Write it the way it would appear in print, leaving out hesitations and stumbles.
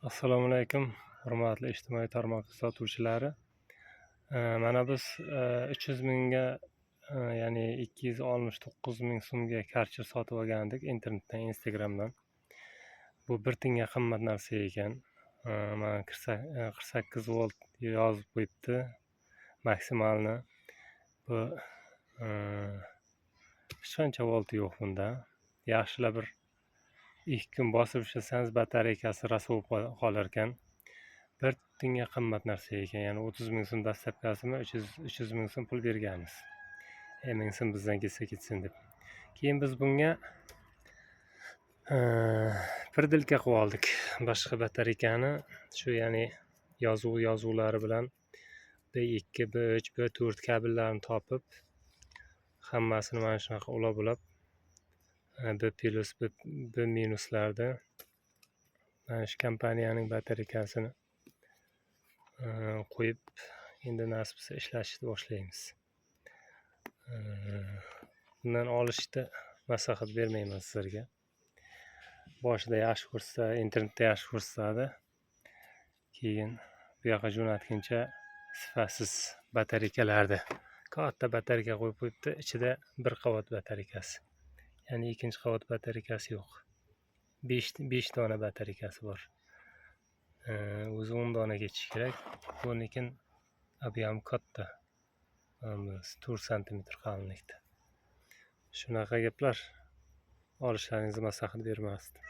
Assalomu alaykum, hurmatli ijtimoiy tarmoq sotuvchilari. Mana biz 300 mingga, ya'ni 269 ming so'mga karcher sotib olgandik internetdan, Instagramdan. Bu bir tiyinga qimmat narsa ekan. Mana 48 volt yozib qo'yibdi maksimalni. Bu hech qancha volt yo'q bunda. Yaxshilab bir 2 kun bosib ishlasangiz batareykasi rosa bo'lib qolar ekan. Bir tiyinga qimmat narsa ekan. Ya'ni 30 ming so'm dastlabkasimi 300 ming so'm pul berganmiz. Ming so'm bizdan ketsa ketsin deb. Keyin biz bunga pridelka qilib oldik. Boshqa batareykani shu, ya'ni yozuvlari bilan B2, B3, B4 kabellarni topib, hammasini mana shunaqa ulab B+, B minuslarda mana shu kompaniyaning batareykasini qo'yib, endi nasib bo'lsa ishlashni boshlaymiz. Bundan olishda maslahat bermayman sizlarga. Boshida yaxshi ko'rsatsa, internetda yaxshi ko'rsatadi. Keyin bu yoqqa jo'natguncha sifatsiz batareykalarda katta batareyka qo'yib qo'yibdi, ichida bir qavat batareykasi. Ya'ni ikkinchi qavat batareykasi yo'q. 5 dona batareykasi bor. O'zi 10 dona ketishi kerak. Buniki ob'yami katta. 4 sm qalinlikda. Shunaqa gaplar. Olishlaringizni maslahat bermasdim.